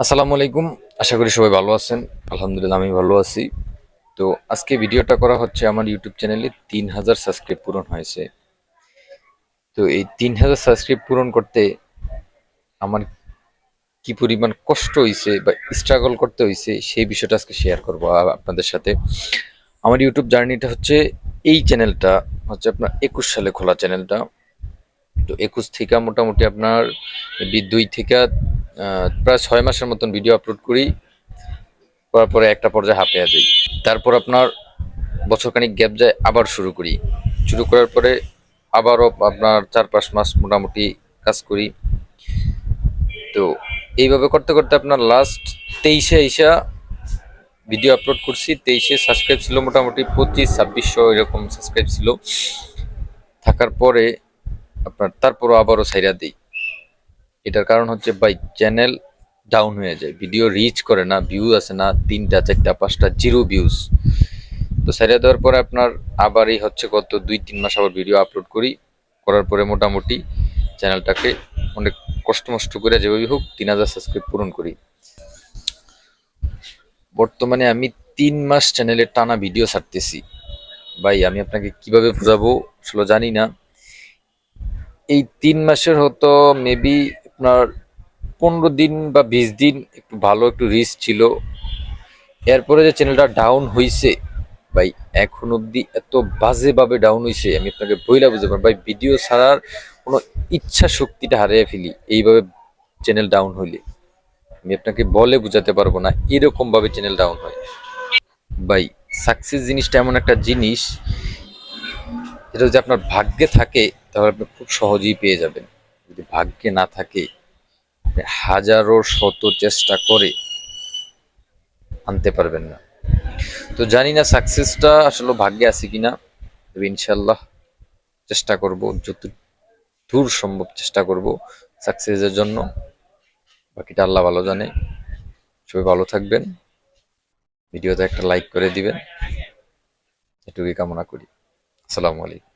আসসালামু আলাইকুম। আশা করি সবাই ভালো আছেন। আলহামদুলিল্লাহ আমি ভালো আছি। তো আজকে ভিডিওটা করা হচ্ছে আমার ইউটিউব চ্যানেলে ৩,০০০ সাবস্ক্রাইব পূরণ হয়েছে। তো এই ৩,০০০ সাবস্ক্রাইব পূরণ করতে আমার কি পরিমাণ কষ্ট হইছে বা স্ট্রাগল করতে হইছে সেই বিষয়টা আজকে শেয়ার করব আপনাদের সাথে। আমার ইউটিউব জার্নিটা হচ্ছে এই চ্যানেলটা হচ্ছে আপনার ২১ সালে খোলা চ্যানেলটা। তো ২১ থেকে মোটামুটি আপনার ২ থেকে প্রায় ৬ মাসের মতন ভিডিও আপলোড করি। করার পরে একটা পর্যায়ে হাঁপিয়ে যাই। তারপর আপনার বছরখানিক গ্যাপ যায়, আবার শুরু করি। শুরু করার পরে আবারও আপনার ৪-৫ মাস মোটামুটি কাজ করি। তো এইভাবে করতে করতে আপনার লাস্ট ২৩-এ আইসা ভিডিও আপলোড করছি। ২৩-এ সাবস্ক্রাইব ছিল মোটামুটি ২৫-২৬০০ এরকম সাবস্ক্রাইব ছিল। থাকার পরে আপনার তারপরও আবারও ছাইড়া দিই। এটার কারণ হচ্ছে ভাই চ্যানেল ডাউন হয়ে যায়, ভিডিও রিচ করে না, ভিউ আসে না, ৩টা ৪টা ৫টা জিরো ভিউজ। তো ছাইড়া দেওয়ার পরে আপনার আবারই হচ্ছে গত ২-৩ মাস আবার ভিডিও আপলোড করি। করার পরে মোটামুটি চ্যানেলটাকে অনেক কষ্ট মষ্ট করে যেভাবে হোক ৩,০০০ সাবস্ক্রাইব পূরণ করি। বর্তমানে আমি ৩ মাস চ্যানেলে টানা ভিডিও ছাড়তেছি। ভাই আমি আপনাকে কিভাবে বোঝাবো আসলে জানি না। এই ৩ মাসের হতো মেবি আপনার ১৫ দিন বা ২০ দিন একটু ভালো একটু রিচ ছিল। এরপরে যে চ্যানেলটা ডাউন হইছে ভাই, এখন অব্দি এত বাজেভাবে ডাউন হইছে আমি আপনাকে বইলা বুঝতে পারবো ভাই। ভিডিও ছাড়ার কোনো ইচ্ছা শক্তিটা হারিয়ে ফেলি এইভাবে চ্যানেল ডাউন হইলে। আমি আপনাকে বলে বুঝাতে পারবো না, এরকম ভাবে চ্যানেল ডাউন হয়। ভাই সাকসেস জিনিসটা এমন একটা জিনিস, এটা যদি আপনার ভাগ্যে থাকে তাহলে আপনি খুব সহজেই পেয়ে যাবেন। যদি ভাগ্যে না থাকে আপনি হাজারো শত চেষ্টা করে আনতে পারবেন না। তো জানি না সাকসেসটা আসলে ভাগ্যে আছে কিনা, তবে ইনশাল্লাহ চেষ্টা করব, যত দূর সম্ভব চেষ্টা করব সাকসেসের জন্য। বাকিটা আল্লাহ ভালো জানে। সবাই ভালো থাকবেন, ভিডিওতে একটা লাইক করে দিবেন, এটুকুই কামনা করি। আসসালামু আলাইকুম।